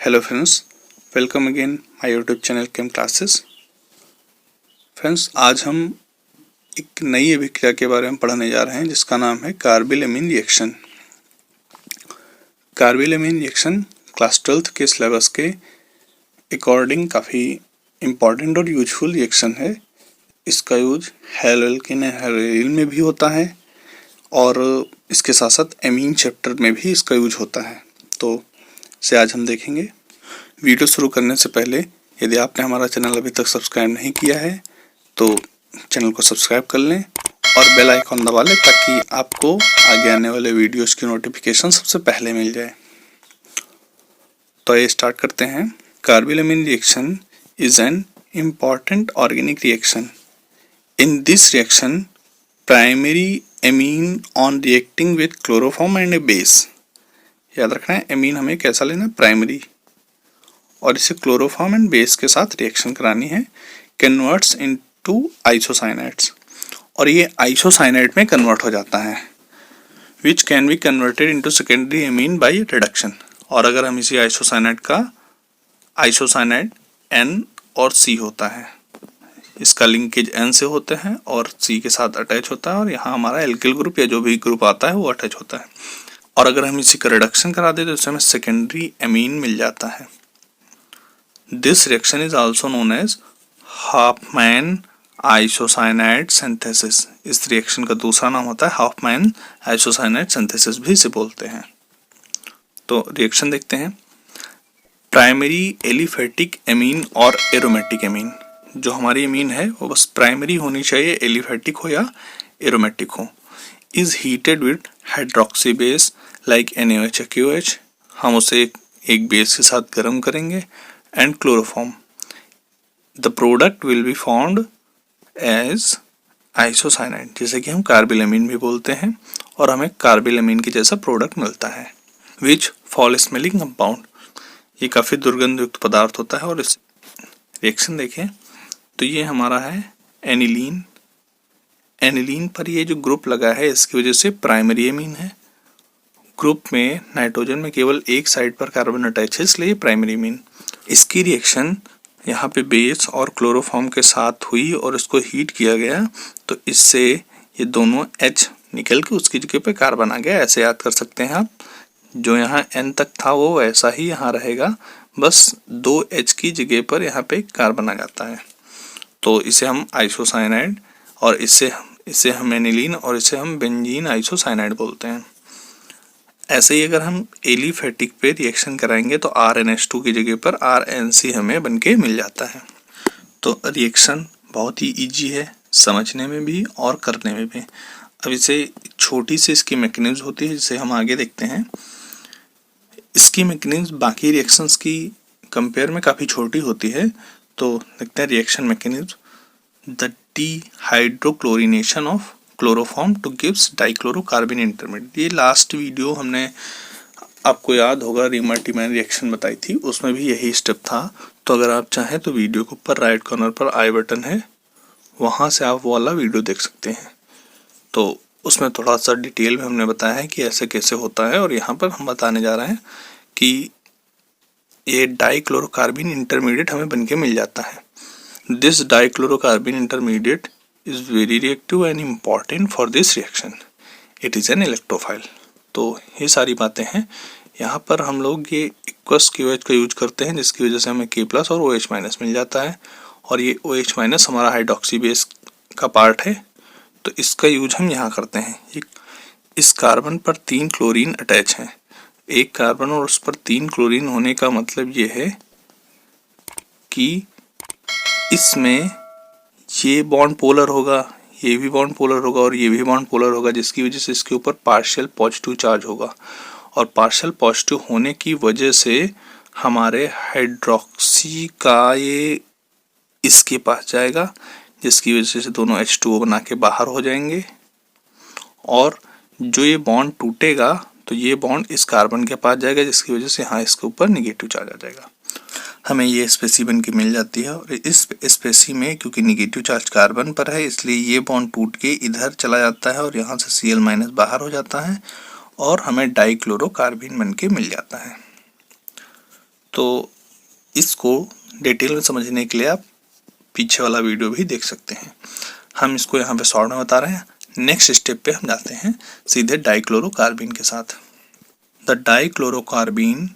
Hello friends, welcome again my YouTube channel came classes. Friends, आज हम एक नई अभिक्रिया के बारे में पढ़ने जा रहे हैं जिसका नाम है carbyl-amine reaction. Carbyl-amine reaction class 12th के सिलेबस के अकॉर्डिंग काफ़ी इम्पॉर्टेंट और यूजफुल रिएक्शन है। इसका यूज हैलोअल्कीन एंड हैलोइल में भी होता है और इसके साथ साथ एमीन चैप्टर में भी इसका यूज होता है। तो इसे आज हम देखेंगे। वीडियो शुरू करने से पहले यदि आपने हमारा चैनल अभी तक सब्सक्राइब नहीं किया है तो चैनल को सब्सक्राइब कर लें और बेल आइकॉन दबा लें ताकि आपको आगे आने वाले वीडियोस की नोटिफिकेशन सबसे पहले मिल जाए। तो ये स्टार्ट करते हैं। Carbyl-amine reaction is an important organic reaction. In this reaction primary amine on reacting with chloroform and A base, याद रखना है एमीन हमें कैसा लेना है, प्राइमरी, और इसे क्लोरोफॉर्म एंड बेस के साथ रिएक्शन करानी है, कन्वर्ट्स इनटू आइसोसाइनाइड्स, और ये आइसोसाइनाइड में कन्वर्ट हो जाता है, which can be converted into secondary amine by reduction. और अगर हम इसी आइसोसाइनाइड का आइसोसाइनाइड N और C होता है, इसका लिंकेज N से होते हैं और C के साथ अटैच होता है और यहाँ हमारा एल्किल ग्रुप या जो भी ग्रुप आता है वो अटैच होता है, और अगर हम इसी का रिडक्शन करा दें तो इससे हमें सेकेंडरी एमीन मिल जाता है। This reaction is also known as Hofmann isocyanide synthesis. इस रिएक्शन का दूसरा नाम होता है हॉफमैन आइसोसाइनाइड सिंथेसिस भी इसे बोलते हैं। तो रिएक्शन देखते हैं। प्राइमरी एलिफेटिक एमीन और एरोमेटिक एमीन, जो हमारी एमीन है वो बस प्राइमरी होनी चाहिए, एलिफेटिक हो या एरोमेटिक हो, is heated with hydroxy base like NaOH, हम उसे एक बेस के साथ गर्म करेंगे, and chloroform. The product will be found as isocyanide, जैसे कि हम कार्बिल-एमीन भी बोलते हैं, और हमें कार्बिल-एमीन के जैसा प्रोडक्ट मिलता है। विच फॉल स्मेलिंग कंपाउंड, ये काफ़ी दुर्गंध युक्त पदार्थ होता है। और इस रिएक्शन देखें तो ये हमारा है एनिलीन। एनिलीन पर ये जो ग्रुप लगा है इसकी वजह से प्राइमरी एमीन है। ग्रुप में नाइट्रोजन में केवल एक साइड पर कार्बन अटैच है, इसलिए प्राइमरी एमीन। इसकी रिएक्शन यहाँ पे बेस और क्लोरोफॉर्म के साथ हुई और इसको हीट किया गया, तो इससे ये दोनों H निकल के उसकी जगह पे कार्बन आ गया। ऐसे याद कर सकते हैं आप, जो यहाँ N तक था वो वैसा ही यहाँ रहेगा, बस 2 H की जगह पर यहाँ पे कार्बन आ जाता है। तो इसे हम आइसोसाइनाइड, और इसे हम एनिलीन, और इसे हम बेंजीन आइसोसाइनाइड बोलते हैं। ऐसे ही अगर हम एलिफेटिक पे रिएक्शन कराएंगे तो RnH2 की जगह पर RnC हमें बनके मिल जाता है। तो रिएक्शन बहुत ही इजी है समझने में भी और करने में भी। अब इसे छोटी सी इसकी मैकेनिज्म होती है जिसे हम आगे देखते हैं। इसकी मैकेनिज्म बाकी रिएक्शंस की कंपेयर में काफ़ी छोटी होती है। तो देखते हैं reaction mechanism. The dehydrochlorination of chloroform to gives dichlorocarbene intermediate. ये लास्ट वीडियो हमने, आपको याद होगा, रीमर-टीमर रिएक्शन बताई थी, उसमें भी यही स्टेप था। तो अगर आप चाहें तो वीडियो के ऊपर राइट कॉर्नर पर आई बटन है, वहाँ से आप वो वाला वीडियो देख सकते हैं। तो उसमें थोड़ा सा डिटेल में हमने बताया है कि ऐसे कैसे होता है, और यहाँ पर हम बताने जा रहे हैं कि ये डाइक्लोरोकार्बन इंटरमीडिएट हमें बनके मिल जाता है। This dichlorocarbene intermediate is very reactive and important for this reaction. It is an electrophile. तो ये सारी बातें हैं। यहाँ पर हम लोग ये एक्वस KOH का यूज करते हैं, जिसकी वजह से हमें K+ और OH- मिल जाता है, और ये OH- हमारा हाइड्रोक्सी बेस का पार्ट है, तो इसका यूज हम यहाँ करते हैं। इस कार्बन पर 3 क्लोरीन अटैच हैं। एक कार्बन और उस पर 3 क्लोरीन होने का मतलब ये है कि इसमें ये बॉन्ड पोलर होगा, ये भी बॉन्ड पोलर होगा, और ये भी बॉन्ड पोलर होगा, जिसकी वजह से इसके ऊपर पार्शियल पॉजिटिव चार्ज होगा, और पार्शियल पॉजिटिव होने की वजह से हमारे हाइड्रोक्सी का ये इसके पास जाएगा, जिसकी वजह से दोनों H2O बना के बाहर हो जाएंगे, और जो ये बॉन्ड टूटेगा तो ये बॉन्ड इस कार्बन के पास जाएगा, जिसकी वजह से हाँ इसके ऊपर निगेटिव चार्ज आ जाएगा। हमें ये स्पेसी बन के मिल जाती है, और इस स्पेसी में क्योंकि निगेटिव चार्ज कार्बन पर है इसलिए ये बॉन्ड टूट के इधर चला जाता है और यहाँ से Cl- बाहर हो जाता है, और हमें डाइक्लोरोकार्बन बन के मिल जाता है। तो इसको डिटेल में समझने के लिए आप पीछे वाला वीडियो भी देख सकते हैं। हम इसको यहाँ पे शॉर्ट में बता रहे हैं। नेक्स्ट स्टेप पे हम जाते हैं सीधे डाइक्लोरोकार्बिन के साथ। The dichlorocarbene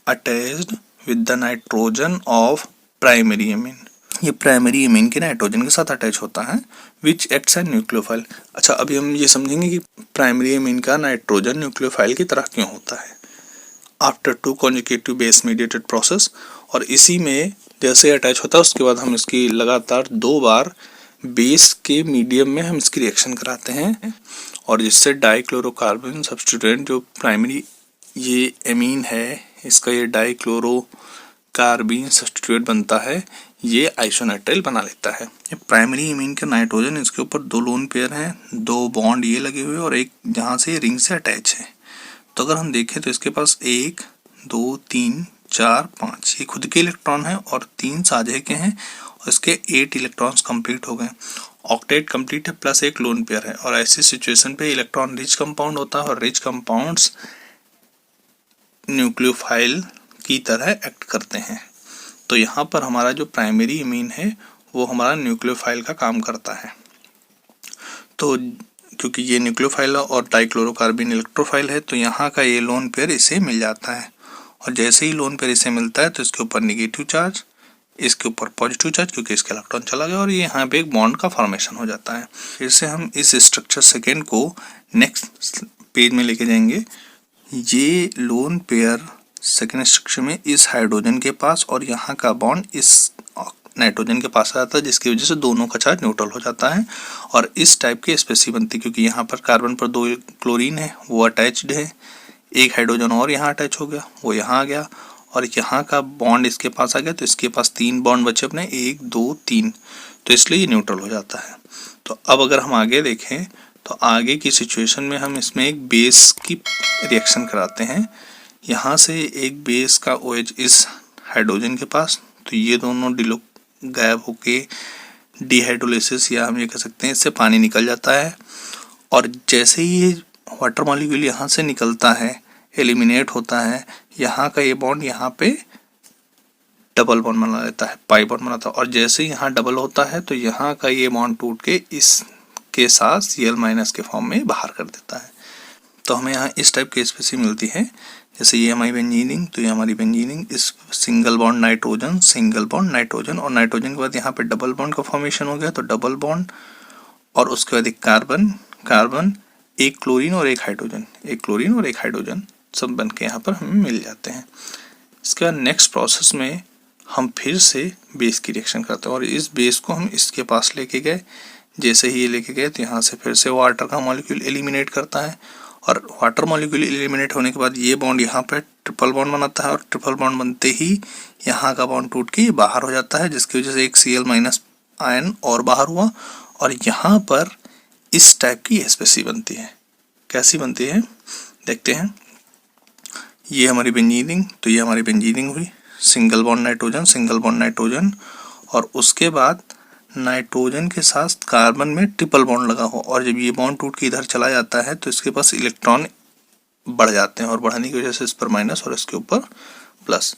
attached with the nitrogen of primary amine. ये प्राइमरी एमीन के नाइट्रोजन के साथ अटैच होता है, विच एक्ट्स एज न्यूक्लियोफाइल। अच्छा, अभी हम ये समझेंगे कि प्राइमरी एमीन का नाइट्रोजन न्यूक्लियोफाइल की तरह क्यों होता है। After 2 conjugative base mediated process, और इसी में जैसे अटैच होता है उसके बाद हम इसकी लगातार 2 बार बेस के मीडियम में हम इसकी रिएक्शन कराते हैं, और जिससे डाइक्लोरोकार्बन सब्स्टिट्यूएंट जो प्राइमरी ये एमीन है, इसका ये डाइक्लोरोकार्बिन सब्स्टिट्यूएंट बनता है, ये आइसोनाइट्राइल बना लेता है। ये प्राइमरी एमीन का नाइट्रोजन, इसके ऊपर 2 लोन पेयर हैं, 2 बॉन्ड ये लगे हुए और एक जहाँ से रिंग से अटैच है। तो अगर हम देखें तो इसके पास 1 2 3 4 5 ये खुद के इलेक्ट्रॉन हैं और 3 साझे के हैं, और इसके 8 इलेक्ट्रॉन्स कंप्लीट हो गए। ऑक्टेट कंप्लीट है प्लस एक लोन पेयर है, और ऐसी सिचुएशन पे इलेक्ट्रॉन रिच कंपाउंड होता है, और रिच कंपाउंड्स न्यूक्लियोफाइल की तरह एक्ट करते हैं। तो यहाँ पर हमारा जो प्राइमरी एमीन है वो हमारा न्यूक्लियोफाइल का काम करता है। तो क्योंकि ये न्यूक्लियोफाइल और डाइक्लोरोकार्बिन इलेक्ट्रोफाइल है, तो यहाँ का ये लोन पेयर इसे मिल जाता है, और जैसे ही लोन पेयर इसे मिलता है तो इसके ऊपर नेगेटिव चार्ज, इसके ऊपर पॉजिटिव चार्ज, क्योंकि इसका इलेक्ट्रॉन चला गया, और ये यहाँ पे एक बॉन्ड का फॉर्मेशन हो जाता है। फिर से हम इस स्ट्रक्चर सेकेंड को नेक्स्ट पेज में लेके जाएंगे। ये लोन पेयर सेकेंड स्ट्रक्चर में इस हाइड्रोजन के पास और यहाँ का बॉन्ड इस नाइट्रोजन के पास आ जाता है, जिसकी वजह से दोनों का चार्ज न्यूट्रल हो जाता है, और इस टाइप की स्पेसी बनती है। क्योंकि यहाँ पर कार्बन पर 2 क्लोरीन है, वो अटैच्ड है, एक हाइड्रोजन और यहाँ अटैच हो गया, वो यहाँ आ गया, और यहाँ का बॉन्ड इसके पास आ गया, तो इसके पास 3 बॉन्ड बचे अपने 1 2 3, तो इसलिए ये न्यूट्रल हो जाता है। तो अब अगर हम आगे देखें तो आगे की सिचुएशन में हम इसमें एक बेस की रिएक्शन कराते हैं। यहाँ से एक बेस का OH इस हाइड्रोजन के पास, तो ये दोनों गायब होके डिहाइड्रोलिसिस, या हम ये कह सकते हैं इससे पानी निकल जाता है, और जैसे ही ये वाटर मॉलिक्यूल यहाँ से निकलता है, एलिमिनेट होता है, यहाँ का ये बॉन्ड यहाँ पे डबल बॉन्ड बना लेता है, पाई बॉन्ड बनाता है, और जैसे ही यहाँ डबल होता है तो यहाँ का ये बॉन्ड टूट के इसके साथ Cl- के फॉर्म में बाहर कर देता है। तो हमें यहाँ इस टाइप की स्पेसी मिलती है। जैसे ये हमारी बेंजीनिंग, तो ये हमारी बेंजीनिंग, इस single bond nitrogen, single bond nitrogen, और नाइट्रोजन के बाद यहाँ पे डबल बॉन्ड का फॉर्मेशन हो गया, तो डबल बॉन्ड, और उसके बाद एक कार्बन, कार्बन, एक क्लोरीन और एक हाइड्रोजन, एक क्लोरीन और एक हाइड्रोजन, सब बन के यहाँ पर हमें मिल जाते हैं। इसके बाद नेक्स्ट प्रोसेस में हम फिर से बेस की रिएक्शन करते हैं, और इस बेस को हम इसके पास लेके गए। जैसे ही ये लेके गए तो यहाँ से फिर से वाटर का मॉलिक्यूल एलिमिनेट करता है, और वाटर मॉलिक्यूल एलिमिनेट होने के बाद ये बॉन्ड यहाँ पे ट्रिपल बॉन्ड बनाता है, और ट्रिपल बॉन्ड बनते ही यहाँ का बॉन्ड टूट के बाहर हो जाता है, जिसकी वजह से एक Cl- आयन और बाहर हुआ, और यहाँ पर इस टाइप की स्पेसी बनती है। कैसी बनती है देखते हैं। ये हमारी बेंजीनिंग, तो ये हमारी बेंजीनिंग हुई, single bond nitrogen, single bond nitrogen, और उसके बाद नाइट्रोजन के साथ कार्बन में ट्रिपल बॉन्ड लगा हो, और जब ये बॉन्ड टूट के इधर चला जाता है तो इसके पास इलेक्ट्रॉन बढ़ जाते हैं, और बढ़ने की वजह से इस पर माइनस और इसके ऊपर प्लस।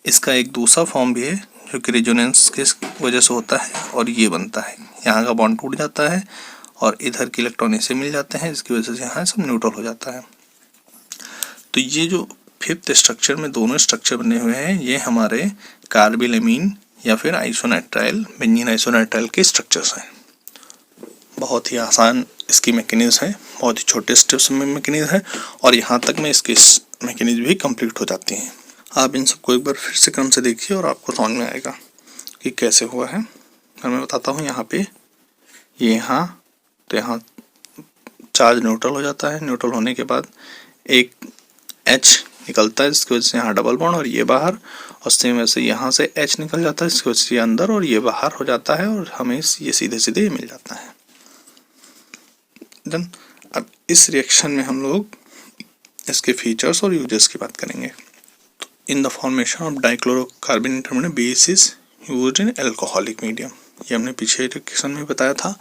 इसका एक दूसरा फॉर्म भी है जो कि रेजोनेंस के वजह से होता है, और ये बनता है, यहाँ का बॉन्ड टूट जाता है और इधर के इलेक्ट्रॉन इसे मिल जाते हैं, जिसकी वजह से यहाँ सब न्यूट्रल हो जाता है। तो ये जो फिफ्थ स्ट्रक्चर में दोनों स्ट्रक्चर बने हुए हैं, ये हमारे कार्बिलएमीन या फिर आइसोनाइट्राइल, बेंजीन आइसोनाइट्राइल के स्ट्रक्चर्स हैं। बहुत ही आसान इसकी मैकेनिज्म है, बहुत ही छोटे स्टेप्स में मैकेनिज्म है, और यहाँ तक में इसकी मैकेनिज्म भी कंप्लीट हो जाती हैं। आप इन सबको एक बार फिर से क्रम से देखिए और आपको समझ में आएगा कि कैसे हुआ है। मैं बताता हूँ। यहाँ पे ये यहाँ, तो यहाँ चार्ज न्यूट्रल हो जाता है, न्यूट्रल होने के बाद एक H निकलता है, जिसकी वजह से यहाँ डबल बॉन्ड और ये बाहर, और सेम वैसे यहाँ से H निकल जाता है, जिसकी वजह से ये अंदर और ये बाहर हो जाता है, और हमें ये सीधे सीधे मिल जाता है। देन अब इस रिएक्शन में हम लोग इसके फीचर्स और यूजेस की बात करेंगे। तो in the formation of dichlorocarbene intermediate base is used in alcoholic medium. ये हमने पीछे रिएक्शन में बताया था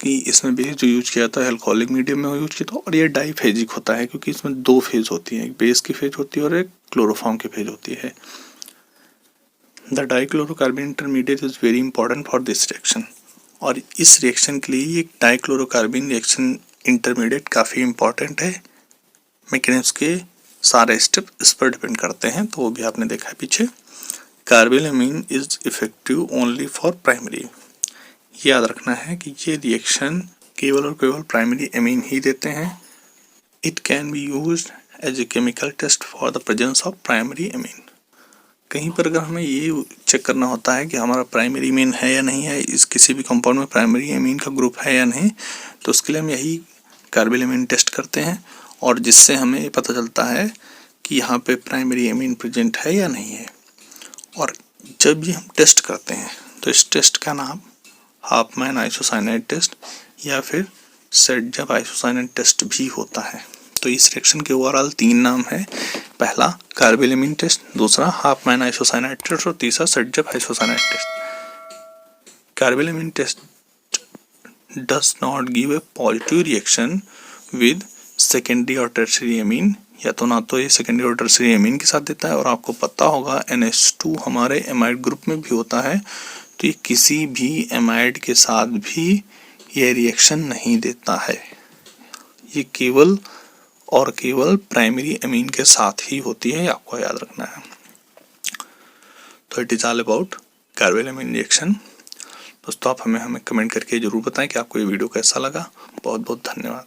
कि इसमें बेस जो यूज किया था एल्कोहलिक मीडियम में यूज किया था, और ये डाईफेजिक होता है क्योंकि इसमें 2 फेज होती है, एक बेस की फेज होती है और एक क्लोरोफॉर्म की फेज होती है। The dichlorocarbene intermediate is very important for this reaction. और इस रिएक्शन के लिए एक डाइक्लोरोकार्बन रिएक्शन इंटरमीडिएट काफ़ी इंपॉर्टेंट है। मैकेनिज्म के सारे स्टेप इस पर डिपेंड करते हैं, तो वो भी आपने देखा है पीछे। Carbylamine is effective only for primary. याद रखना है कि ये रिएक्शन केवल और केवल प्राइमरी एमीन ही देते हैं। It can be used as a chemical test for the presence of primary amine. कहीं पर अगर हमें ये चेक करना होता है कि हमारा प्राइमरी एमीन है या नहीं है, इस किसी भी कंपाउंड में प्राइमरी एमीन का ग्रुप है या नहीं, तो उसके लिए हम यही कार्बाइलअमीन टेस्ट करते हैं, और जिससे हमें पता चलता है कि यहाँ पे प्राइमरी एमीन प्रेजेंट है या नहीं है। और जब ये हम टेस्ट करते हैं तो इस टेस्ट का नाम हाफमैन आइसोसाइनाइड टेस्ट या फिर सेडजप आइसोसाइनाइड टेस्ट भी होता है। तो इस रिएक्शन के ओवरऑल 3 नाम है। पहला कार्बाइलअमीन टेस्ट, दूसरा हाफमैन आइसोसाइनाइड टेस्ट और तीसरा सेडजप isocyanide test. Carbylamine test does not give a positive reaction with secondary और टर्शियरी एमीन, या तो ना तो ये सेकेंडरी और टर्शियरी एमीन के साथ देता है, और आपको पता होगा NH2 हमारे एमाइड ग्रुप में भी होता है, तो ये किसी भी एमाइड के साथ भी ये रिएक्शन नहीं देता है। ये केवल और केवल प्राइमरी एमीन के साथ ही होती है, आपको याद रखना है। तो it is all about carbylamine reaction. दोस्तों आप हमें कमेंट करके जरूर बताएं कि आपको ये वीडियो कैसा लगा। बहुत बहुत धन्यवाद।